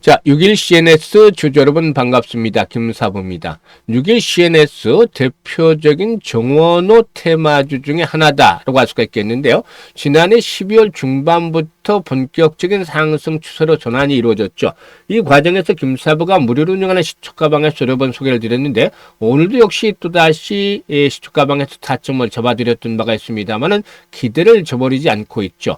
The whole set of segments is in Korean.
자, 6일 CNS 주주 여러분 반갑습니다. 김사부입니다. 6일 CNS 대표적인 정원호 테마주 중에 하나다라고 할 수가 있겠는데요. 지난해 12월 중반부터 본격적인 상승 추세로 전환이 이루어졌죠. 이 과정에서 김사부가 무료로 운영하는 시초가방에서 여러 번 소개를 드렸는데 오늘도 역시 또다시 시초가방에서 타점을 잡아드렸던 바가 있습니다만은 기대를 저버리지 않고 있죠.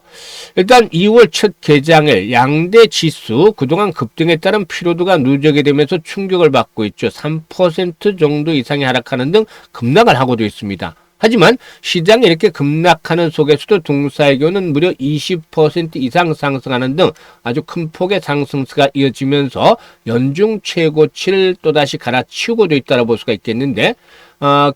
일단 2월 첫 개장일 양대 지수 그동안 급등에 따른 피로도가 누적이 되면서 충격을 받고 있죠. 3% 정도 이상이 하락하는 등 급락을 하고도 있습니다. 하지만 시장이 이렇게 급락하는 속에서도 동사이교는 무려 20% 이상 상승하는 등 아주 큰 폭의 상승세가 이어지면서 연중 최고치를 또다시 갈아치우고도 있다고 볼 수가 있겠는데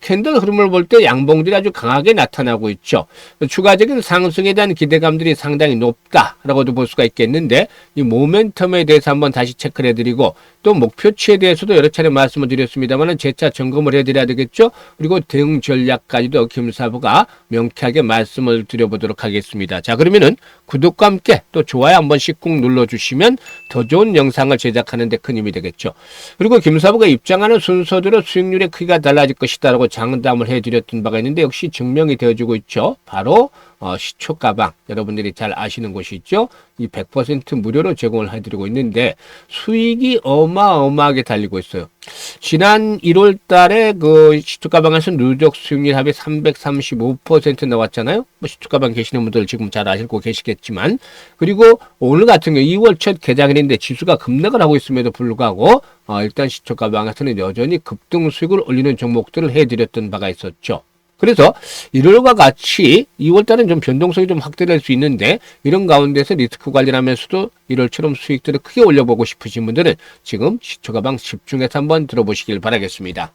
캔들 흐름을 볼 때 양봉들이 아주 강하게 나타나고 있죠. 추가적인 상승에 대한 기대감들이 상당히 높다라고도 볼 수가 있겠는데 이 모멘텀에 대해서 한번 다시 체크를 해드리고 또 목표치에 대해서도 여러 차례 말씀을 드렸습니다만 재차 점검을 해드려야 되겠죠. 그리고 대응 전략까지도 김사부가 명쾌하게 말씀을 드려보도록 하겠습니다. 자, 그러면은 구독과 함께 또 좋아요 한 번씩 꾹 눌러주시면 더 좋은 영상을 제작하는 데 큰 힘이 되겠죠. 그리고 김사부가 입장하는 순서대로 수익률의 크기가 달라질 것이다라고 장담을 해드렸던 바가 있는데 역시 증명이 되어지고 있죠. 바로 시초가방 여러분들이 잘 아시는 곳이 있죠. 이 100% 무료로 제공을 해드리고 있는데 수익이 어마어마하게 달리고 있어요. 지난 1월 달에 그 시초가방에서 누적 수익률 합이 335% 나왔잖아요. 뭐 시초가방 계시는 분들 지금 잘 아시고 계시겠지만 그리고 오늘 같은 경우 2월 첫 개장일인데 지수가 급락을 하고 있음에도 불구하고 일단 시초가방에서는 여전히 급등 수익을 올리는 종목들을 해드렸던 바가 있었죠. 그래서 1월과 같이 2월달은 좀 변동성이 좀 확대될 수 있는데 이런 가운데서 리스크 관리를 하면서도 1월처럼 수익들을 크게 올려보고 싶으신 분들은 지금 시초가방 집중해서 한번 들어보시길 바라겠습니다.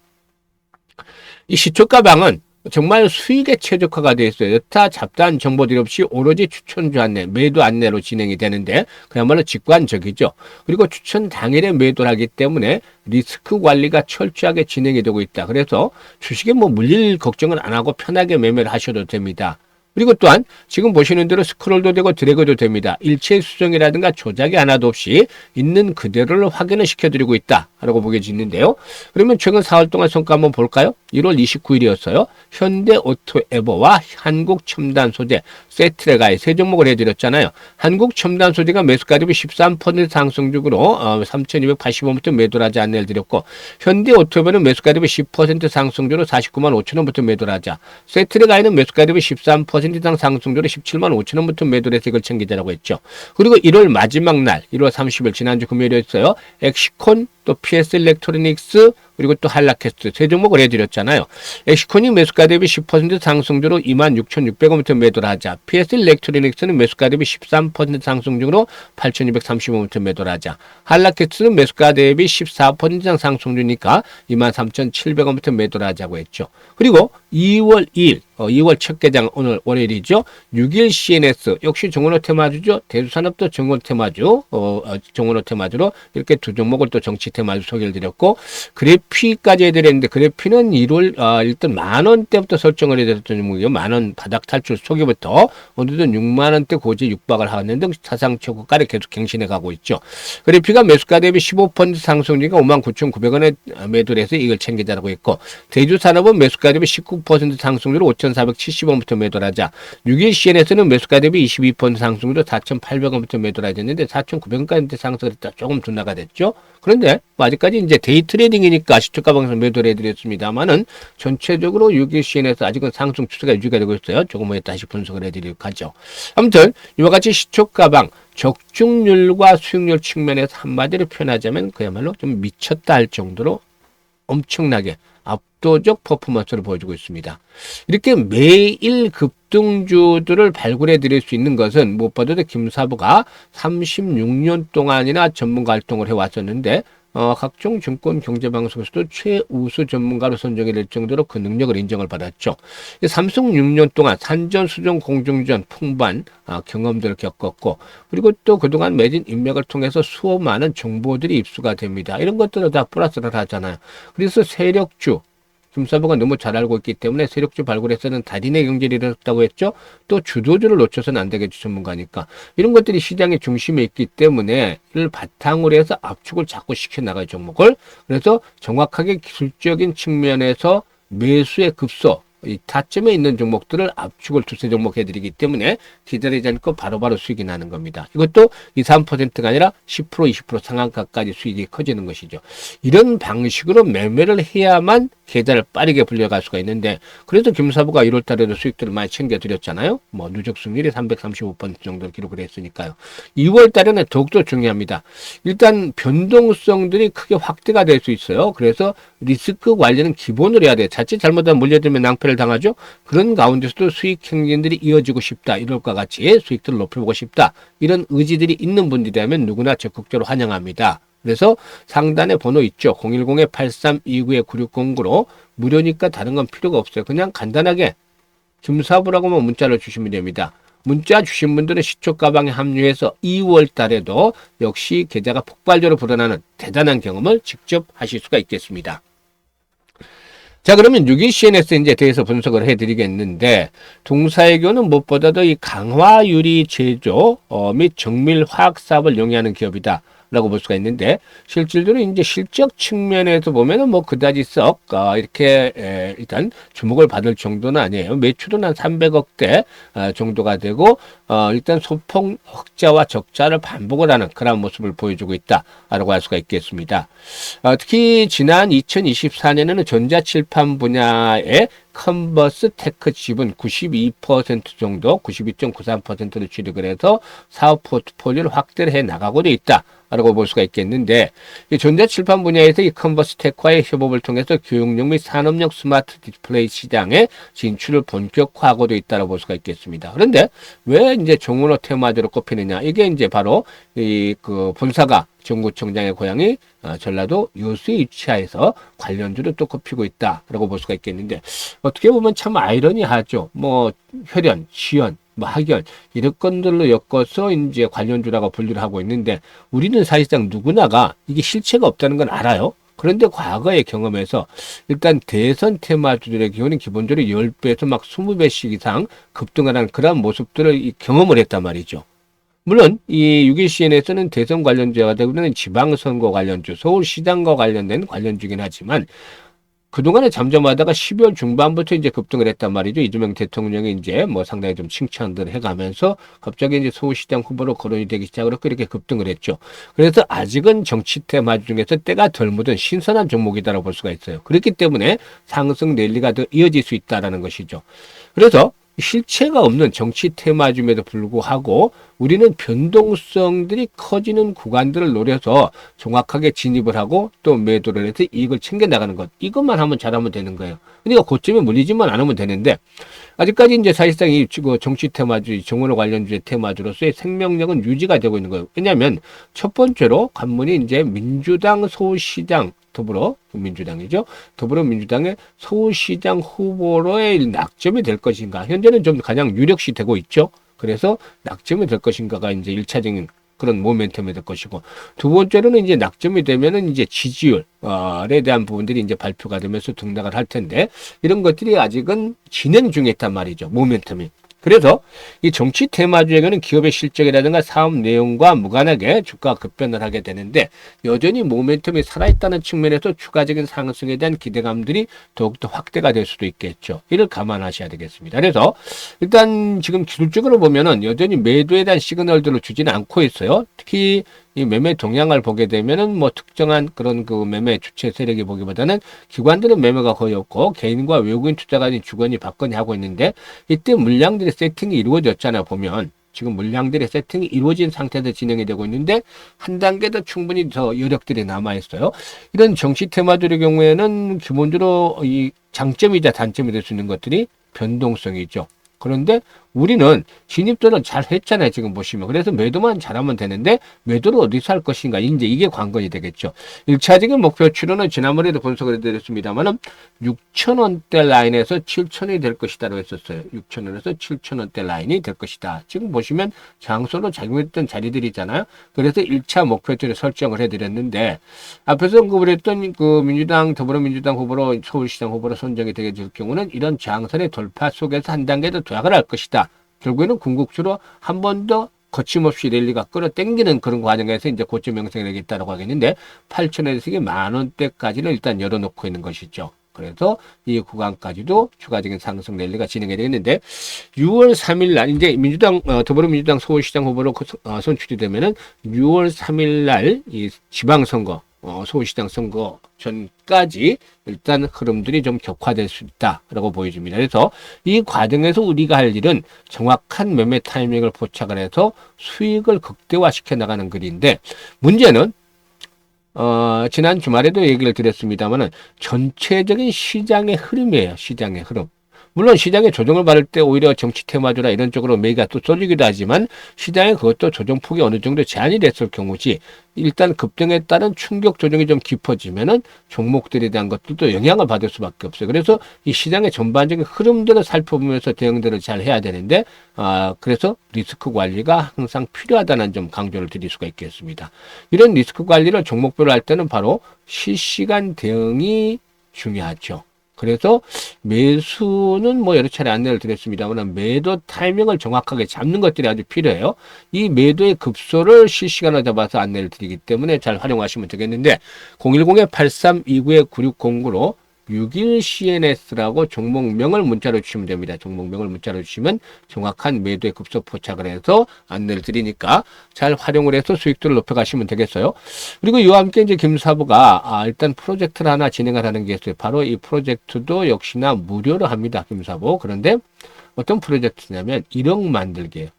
이 시초가방은 정말 수익에 최적화가 되어 있어요. 여타 잡다한 정보들 없이 오로지 추천주 안내, 매도 안내로 진행이 되는데 그야말로 직관적이죠. 그리고 추천 당일에 매도를 하기 때문에 리스크 관리가 철저하게 진행이 되고 있다. 그래서 주식에 뭐 물릴 걱정은 안 하고 편하게 매매를 하셔도 됩니다. 그리고 또한 지금 보시는 대로 스크롤도 되고 드래그도 됩니다. 일체 수정이라든가 조작이 하나도 없이 있는 그대로를 확인을 시켜드리고 있다라고 보여지는데요. 그러면 최근 4월 동안 성과 한번 볼까요? 1월 29일이었어요. 현대오토에버와 한국첨단소재, 세트레가에 세 종목을 해드렸잖아요. 한국첨단소재가 매수가 대비 13% 상승 중으로 3,285원부터 매도를 하자 안내를 드렸고 현대오토에버는 매수가 대비 10% 상승 중으로 49만 5천원부터 매도를 하자. 세트레가에는 매수가 대비 13% 이상 상승률로 17만 5천 원부터 매도를 해서 이걸 챙기자라고 했죠. 그리고 1월 마지막 날 1월 30일 지난주 금요일이었어요. 엑시콘 또 PS 일렉트로닉스 그리고 또 한라캐스트 세 종목을 해드렸잖아요. 엑시콘이 매수가 대비 10% 상승률로 26,600원부터 매도를 하자. PS 일렉트로닉스는 매수가 대비 13% 상승률로 8,230원부터 매도를 하자. 한라캐스트는 매수가 대비 14% 이상 상승률이니까 23,700원부터 매도를 하자고 했죠. 그리고 2월 2일 2월 첫 개장 오늘 월요일이죠. 6일 CNS 역시 정원호 테마주죠. 대수산업도 정원호 테마주 정원호 테마주로 이렇게 두 종목을 또 정치 테마주 소개를 드렸고 그래피까지 해드렸는데 그래피는 1월 일단 만원대부터 설정을 해드렸던 종목이요. 만원 바닥 탈출 초기부터 어느덧 6만원대 고지 육박을 하는 등 사상 최고가를 계속 갱신해 가고 있죠. 그래피가 매수가 대비 15% 상승률이니까 59,900원에 매도를 해서 이걸 챙기자라고 했고 대주산업은 매수가 대비 19% 상승률로 5,470원부터 매도를 하자. 6일 CNS는 매수가 대비 22% 상승률로 4,800원부터 매도를 하야 됐는데 4,900원까지 상승을 했다. 조금 둔화가 됐죠. 그런데 뭐 아직까지 이제 데이 트레이딩이니까 시초가방에서 매도를 해드렸습니다만은 전체적으로 6일 CNS 아직은 상승 추세가 유지가 되고 있어요. 조금 후에 다시 분석을 해드리도록 하죠. 아무튼 이와 같이 시초가방 적중률과 수익률 측면에서 한마디로 표현하자면 그야말로 좀 미쳤다 할 정도로 엄청나게 압도적 퍼포먼스를 보여주고 있습니다. 이렇게 매일 급등주들을 발굴해 드릴 수 있는 것은 무엇보다도 김사부가 36년 동안이나 전문가 활동을 해왔었는데 각종 증권 경제방송에서도 최우수 전문가로 선정이 될 정도로 그 능력을 인정을 받았죠. 36년 동안 산전수전 공중전 풍부한 경험들을 겪었고 그리고 또 그동안 맺은 인맥을 통해서 수많은 정보들이 입수가 됩니다. 이런 것들을 다 플러스를 하잖아요. 그래서 세력주 김사부가 너무 잘 알고 있기 때문에 세력주 발굴에서는 달인의 경제를 이뤘다고 했죠. 또 주도주를 놓쳐서는 안 되겠죠. 전문가니까. 이런 것들이 시장의 중심에 있기 때문에 이를 바탕으로 해서 압축을 자꾸 시켜나가요. 종목을. 그래서 정확하게 기술적인 측면에서 매수의 급소, 이 타점에 있는 종목들을 압축을 두세 종목 해드리기 때문에 기다리지 않고 바로바로 수익이 나는 겁니다. 이것도 2, 3%가 아니라 10%, 20% 상한가까지 수익이 커지는 것이죠. 이런 방식으로 매매를 해야만 계좌를 빠르게 불려갈 수가 있는데, 그래도 김사부가 1월 달에도 수익들을 많이 챙겨드렸잖아요. 뭐 누적 승률이 335% 정도를 기록을 했으니까요. 2월 달에는 더욱더 중요합니다. 일단 변동성들이 크게 확대가 될 수 있어요. 그래서 리스크 관리는 기본으로 해야 돼요. 자칫 잘못하면 물려들면 낭패를 당하죠. 그런 가운데서도 수익 행진들이 이어지고 싶다. 이럴 것 같이 수익들을 높여보고 싶다. 이런 의지들이 있는 분들이라면 누구나 적극적으로 환영합니다. 그래서 상단에 번호 있죠. 010-8329-9609로 무료니까 다른 건 필요가 없어요. 그냥 간단하게 김사부라고만 문자를 주시면 됩니다. 문자 주신 분들은 시초 가방에 합류해서 2월 달에도 역시 계좌가 폭발적으로 불어나는 대단한 경험을 직접 하실 수가 있겠습니다. 자, 그러면 6일 CNS 이제 대해서 분석을 해드리겠는데, 동사외교는 무엇보다도 이 강화유리 제조 및 정밀 화학 사업을 영위하는 기업이다. 라고 볼 수가 있는데, 실질적으로 이제 실적 측면에서 보면은 뭐 그다지 썩 이렇게 일단 주목을 받을 정도는 아니에요. 매출은 한 300억대 정도가 되고 일단 소폭 흑자와 적자를 반복을 하는 그런 모습을 보여주고 있다라고 할 수가 있겠습니다. 특히 지난 2024년에는 전자칠판 분야의 컨버스 테크 지분 92% 정도, 92.93%를 취득을 해서 사업 포트폴리오를 확대를 해 나가고도 있다. 라고 볼 수가 있겠는데, 이 전자칠판 분야에서 이 컨버스 테크와의 협업을 통해서 교육용 및 산업용 스마트 디스플레이 시장에 진출을 본격화하고도 있다고 볼 수가 있겠습니다. 그런데 왜 이제 정원호 테마주로 꼽히느냐? 이게 이제 바로 이 그 본사가 정구청장의 고향이 전라도 여수에 위치해서 관련주를 또 꼽히고 있다라고 볼 수가 있겠는데, 어떻게 보면 참 아이러니하죠. 뭐 혈연, 지연, 뭐 학연 이런 건들로 엮어서 이제 관련주라고 분류를 하고 있는데, 우리는 사실상 누구나가 이게 실체가 없다는 건 알아요. 그런데 과거의 경험에서 일단 대선 테마주들의 경우는 기본적으로 10배에서 막 20배씩 이상 급등하는 그런 모습들을 경험을 했단 말이죠. 물론 이 6일 CN에서는 대선 관련주가 되고는 지방선거 관련주, 서울시장과 관련된 관련주긴 하지만, 그동안에 잠잠하다가 12월 중반부터 이제 급등을 했단 말이죠. 이재명 대통령이 이제 뭐 상당히 좀 칭찬들을 해가면서 갑자기 이제 서울시장 후보로 거론이 되기 시작을 했고 이렇게 급등을 했죠. 그래서 아직은 정치 테마 중에서 때가 덜 묻은 신선한 종목이다라고 볼 수가 있어요. 그렇기 때문에 상승 랠리가 더 이어질 수 있다라는 것이죠. 그래서 실체가 없는 정치 테마줌에도 불구하고 우리는 변동성들이 커지는 구간들을 노려서 정확하게 진입을 하고 또 매도를 해서 이익을 챙겨나가는 것. 이것만 하면 잘하면 되는 거예요. 그러니까 고점에 물리지만 않으면 되는데, 아직까지 이제 사실상 이 정치 테마주, 정원호 관련주의 테마주로서의 생명력은 유지가 되고 있는 거예요. 왜냐하면 첫 번째로 관문이 이제 민주당 서울시장 더불어민주당이죠. 더불어민주당의 서울시장 후보로의 낙점이 될 것인가. 현재는 좀 가장 유력시 되고 있죠. 그래서 낙점이 될 것인가가 이제 1차적인 그런 모멘텀이 될 것이고, 두 번째로는 이제 낙점이 되면은 이제 지지율에 대한 부분들이 이제 발표가 되면서 등락을 할 텐데, 이런 것들이 아직은 진행 중에 있단 말이죠. 모멘텀이. 그래서 이 정치 테마주에게는 기업의 실적이라든가 사업 내용과 무관하게 주가가 급변을 하게 되는데, 여전히 모멘텀이 살아있다는 측면에서 추가적인 상승에 대한 기대감들이 더욱더 확대가 될 수도 있겠죠. 이를 감안하셔야 되겠습니다. 그래서 일단 지금 기술적으로 보면은 여전히 매도에 대한 시그널들을 주지는 않고 있어요. 특히 이 매매 동향을 보게 되면은 뭐 특정한 그런 그 매매 주체 세력이 보기보다는 기관들은 매매가 거의 없고 개인과 외국인 투자가인 주거니 받거니 하고 있는데, 이때 물량들의 세팅이 이루어졌잖아요. 보면 지금 물량들의 세팅이 이루어진 상태에서 진행이 되고 있는데, 한 단계 더 충분히 더 여력들이 남아 있어요. 이런 정치 테마들의 경우에는 기본적으로 이 장점이자 단점이 될 수 있는 것들이 변동성이죠. 그런데 우리는 진입들은 잘 했잖아요. 지금 보시면. 그래서 매도만 잘하면 되는데 매도를 어디서 할 것인가. 이제 이게 관건이 되겠죠. 1차적인 목표치로는 지난번에도 분석을 해드렸습니다만은 6,000원대 라인에서 7,000원이 될 것이다라고 했었어요. 6,000원에서 7,000원대 라인이 될 것이다. 지금 보시면 장소로 작용했던 자리들이잖아요. 그래서 1차 목표치를 설정을 해드렸는데 앞에서 언급을 했던 그 민주당, 더불어민주당 후보로 서울시장 후보로 선정이 되게 될 경우는 이런 장선의 돌파 속에서 한 단계 더 도약을 할 것이다. 결국에는 궁극적으로 한 번 더 거침없이 랠리가 끌어당기는 그런 과정에서 이제 고점 형성이 되겠다라고 하겠는데 8,000원에서 10,000원대까지는 일단 열어놓고 있는 것이죠. 그래서 이 구간까지도 추가적인 상승 랠리가 진행이 되겠는데 6월 3일 날 이제 민주당 더불어민주당 서울시장 후보로 선출이 되면은 6월 3일 날 이 지방선거 서울시장 선거 전까지 일단 흐름들이 좀 격화될 수 있다라고 보여집니다. 그래서 이 과정에서 우리가 할 일은 정확한 매매 타이밍을 포착을 해서 수익을 극대화시켜 나가는 글인데 문제는 지난 주말에도 얘기를 드렸습니다만은 전체적인 시장의 흐름이에요. 시장의 흐름. 물론 시장에 조정을 받을 때 오히려 정치 테마주나 이런 쪽으로 매기가 또 쏠리기도 하지만 시장에 그것도 조정폭이 어느 정도 제한이 됐을 경우지 일단 급등에 따른 충격 조정이 좀 깊어지면은 종목들에 대한 것들도 영향을 받을 수밖에 없어요. 그래서 이 시장의 전반적인 흐름들을 살펴보면서 대응들을 잘 해야 되는데 그래서 리스크 관리가 항상 필요하다는 점 강조를 드릴 수가 있겠습니다. 이런 리스크 관리를 종목별로 할 때는 바로 실시간 대응이 중요하죠. 그래서 매수는 뭐 여러 차례 안내를 드렸습니다만 매도 타이밍을 정확하게 잡는 것들이 아주 필요해요. 이 매도의 급소를 실시간으로 잡아서 안내를 드리기 때문에 잘 활용하시면 되겠는데 010-8329-9609로 6일 CNS라고 종목명을 문자로 주시면 됩니다. 종목명을 문자로 주시면 정확한 매도의 급소 포착을 해서 안내를 드리니까 잘 활용을 해서 수익들을 높여가시면 되겠어요. 그리고 이와 함께 이제 김사부가 일단 프로젝트를 하나 진행을 하는 게 있어요. 바로 이 프로젝트도 역시나 무료로 합니다. 김사부. 그런데 어떤 프로젝트냐면 1억 만들기예요.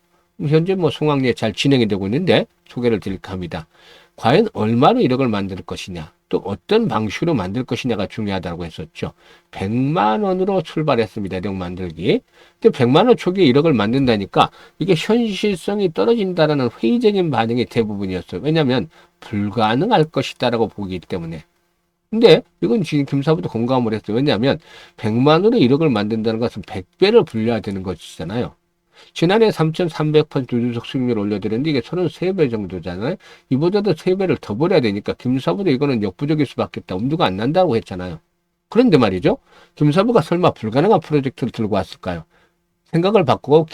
현재 뭐 송악리에 잘 진행이 되고 있는데 소개를 드릴까 합니다. 과연 얼마로 1억을 만들 것이냐, 또 어떤 방식으로 만들 것이냐가 중요하다고 했었죠. 100만 원으로 출발했습니다. 1억 만들기. 근데 100만 원 초기에 1억을 만든다니까 이게 현실성이 떨어진다라는 회의적인 반응이 대부분이었어요. 왜냐하면 불가능할 것이다라고 보기 때문에. 근데 이건 지금 김사부도 공감을 했어요. 왜냐하면 100만 원으로 1억을 만든다는 것은 100배를 불려야 되는 것이잖아요. 지난해 3,300% 누적 수익률 올려드렸는데 이게 33배 정도잖아요. 이보다도 3배를 더 벌여야 되니까 김사부도 이거는 역부족일 수밖에 없다. 엄두가 안 난다고 했잖아요. 그런데 말이죠. 김사부가 설마 불가능한 프로젝트를 들고 왔을까요? 생각을 바꾸고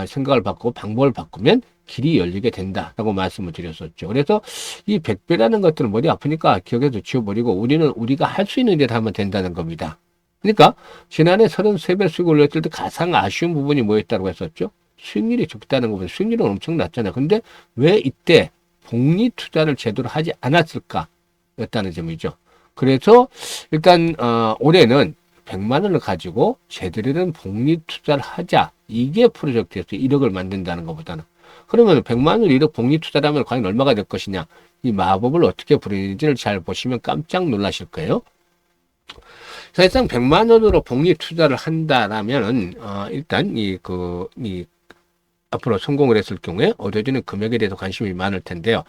생각을 바꾸고 방법을 바꾸면 길이 열리게 된다라고 말씀을 드렸었죠. 그래서 이 100배라는 것들은 머리 아프니까 기억에서 지워버리고 우리는 우리가 할 수 있는 일을 하면 된다는 겁니다. 그러니까 지난해 33배 수익 올렸을 때 가장 아쉬운 부분이 뭐였다고 했었죠? 수익률이 적다는 것보다 수익률은 엄청 낮잖아요. 근데 왜 이때 복리 투자를 제대로 하지 않았을까? 였다는 점이죠. 그래서 일단 올해는 100만 원을 가지고 제대로 된 복리 투자를 하자. 이게 프로젝트였어요. 1억을 만든다는 것보다는. 그러면 100만 원 1억 복리 투자를 하면 과연 얼마가 될 것이냐? 이 마법을 어떻게 부리는지를 잘 보시면 깜짝 놀라실 거예요. 사실상 100만 원으로 복리 투자를 한다라면은 일단 앞으로 성공을 했을 경우에 얻어지는 금액에 대해서 관심이 많을 텐데요.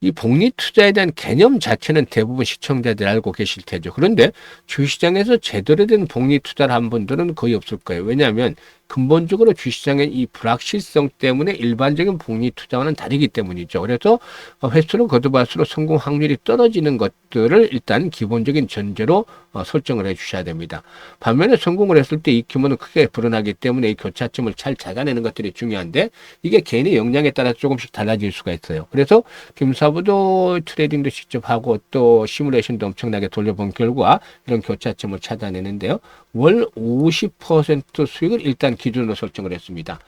이 복리 투자에 대한 개념 자체는 대부분 시청자들이 알고 계실 테죠. 그런데 주시장에서 제대로 된 복리 투자를 한 분들은 거의 없을 거예요. 왜냐하면 근본적으로 주시장의 이 불확실성 때문에 일반적인 복리 투자와는 다르기 때문이죠. 그래서 횟수를 거듭할수록 성공 확률이 떨어지는 것들을 일단 기본적인 전제로 설정을 해 주셔야 됩니다. 반면에 성공을 했을 때 이 규모는 크게 불어나기 때문에 이 교차점을 잘 잡아내는 것들이 중요한데 이게 개인의 역량에 따라 조금씩 달라질 수가 있어요. 그래서 김사부도 트레이딩도 직접 하고 또 시뮬레이션도 엄청나게 돌려본 결과 이런 교차점을 찾아내는데요. 월 50% 수익을 일단 기준으로 설정을 했습니다.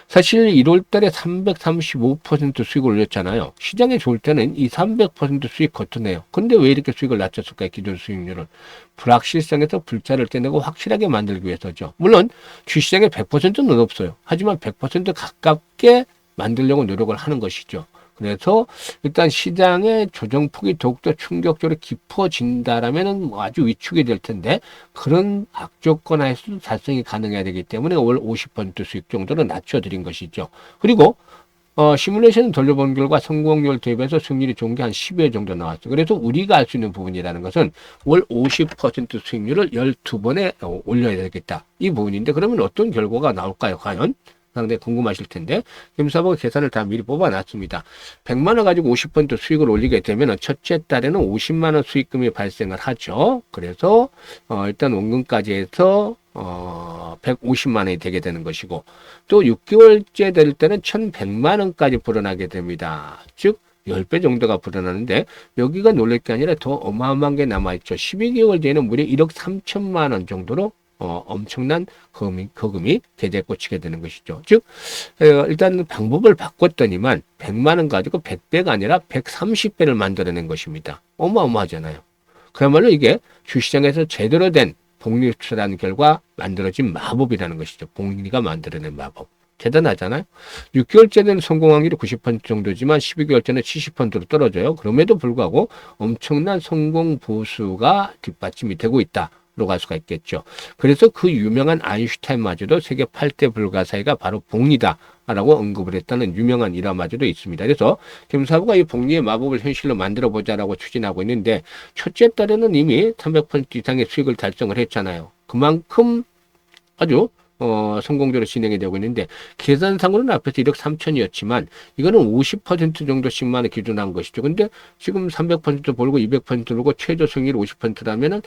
사실 1월 달에 335% 수익을 올렸잖아요. 시장이 좋을 때는 이 300% 수익 겉도네요. 근데 왜 이렇게 수익을 낮췄을까요? 기존 수익률을. 불확실성에서 불자를 떼내고 확실하게 만들기 위해서죠. 물론 주시장에 100%는 없어요. 하지만 100% 가깝게 만들려고 노력을 하는 것이죠. 그래서 일단 시장의 조정폭이 더욱더 충격적으로 깊어진다라면은 뭐 아주 위축이 될 텐데 그런 악조건 하에서도 달성이 가능해야 되기 때문에 월 50% 수익 정도로 낮춰드린 것이죠. 그리고 시뮬레이션 돌려본 결과 성공률 대비해서 승률이 좋은 게 한 10회 정도 나왔어요. 그래서 우리가 알 수 있는 부분이라는 것은 월 50% 수익률을 12번에 올려야 되겠다. 이 부분인데 그러면 어떤 결과가 나올까요? 과연? 상당히 궁금하실 텐데 김사부가 계산을 다 미리 뽑아놨습니다. 100만 원 가지고 50% 수익을 올리게 되면 첫째 달에는 50만 원 수익금이 발생을 하죠. 그래서 일단 원금까지 해서 150만 원이 되게 되는 것이고 또 6개월째 될 때는 1100만 원까지 불어나게 됩니다. 즉 10배 정도가 불어나는데 여기가 놀랄 게 아니라 더 어마어마한 게 남아있죠. 12개월 뒤에는 무려 1억 3천만 원 정도로 엄청난 거금이 계좌에 꽂히게 되는 것이죠. 즉 일단 방법을 바꿨더니만 100만 원 가지고 100배가 아니라 130배를 만들어낸 것입니다. 어마어마하잖아요. 그야말로 이게 주시장에서 제대로 된 복리 투자라는 결과 만들어진 마법이라는 것이죠. 복리가 만들어낸 마법. 대단하잖아요. 6개월째는 성공 확률이 90% 정도지만 12개월째는 70%로 떨어져요. 그럼에도 불구하고 엄청난 성공 보수가 뒷받침이 되고 있다. 로 갈 수가 있겠죠. 그래서 그 유명한 아인슈타인마저도 세계 8대 불가사의가 바로 복리다라고 언급을 했다는 유명한 일화마저도 있습니다. 그래서 김사부가 이 복리의 마법을 현실로 만들어 보자라고 추진하고 있는데 첫째 달에는 이미 300% 이상의 수익을 달성을 했잖아요. 그만큼 아주 성공적으로 진행이 되고 있는데 계산상으로는 앞에서 1억 3천이었지만 이거는 50% 정도씩만 기준한 것이죠. 근데 지금 300% 벌고 200% 벌고 최저 수익률 50%라면은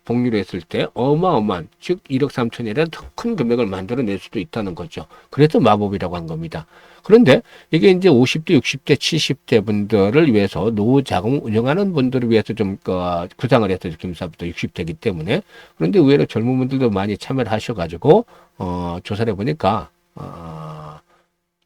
복리를 했을 때 어마어마한 즉 1억 3천이라는 더 큰 금액을 만들어낼 수도 있다는 거죠. 그래서 마법이라고 한 겁니다. 그런데 이게 이제 50대, 60대, 70대 분들을 위해서 노후 자금 운영하는 분들을 위해서 좀 구상을 했어요. 김사부터 60대이기 때문에. 그런데 의외로 젊은 분들도 많이 참여를 하셔가지고 조사를 해보니까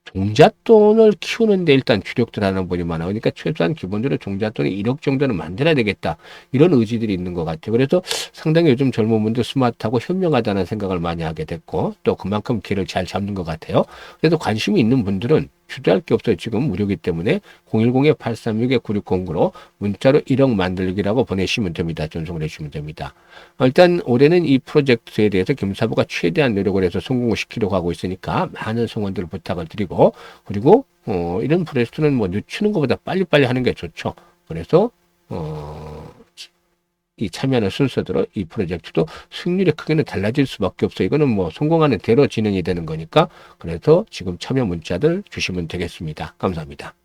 종잣돈을 키우는데 일단 주력들 하는 분이 많아. 그러니까 최소한 기본적으로 종잣돈이 1억 정도는 만들어야 되겠다. 이런 의지들이 있는 것 같아요. 그래서 상당히 요즘 젊은 분들 스마트하고 현명하다는 생각을 많이 하게 됐고 또 그만큼 길을 잘 잡는 것 같아요. 그래서 관심이 있는 분들은 주저할 게 없어요. 지금 무료이기 때문에 010-836-9609로 문자로 1억 만들기라고 보내시면 됩니다. 전송을 해주시면 됩니다. 일단 올해는 이 프로젝트에 대해서 김사부가 최대한 노력을 해서 성공을 시키려고 하고 있으니까 많은 성원들을 부탁을 드리고 그리고 이런 프로젝트는 뭐 늦추는 것보다 빨리빨리 하는 게 좋죠. 그래서 이 참여하는 순서대로 이 프로젝트도 승률의 크게는 달라질 수밖에 없어요. 이거는 뭐 성공하는 대로 진행이 되는 거니까 그래서 지금 참여 문자들 주시면 되겠습니다. 감사합니다.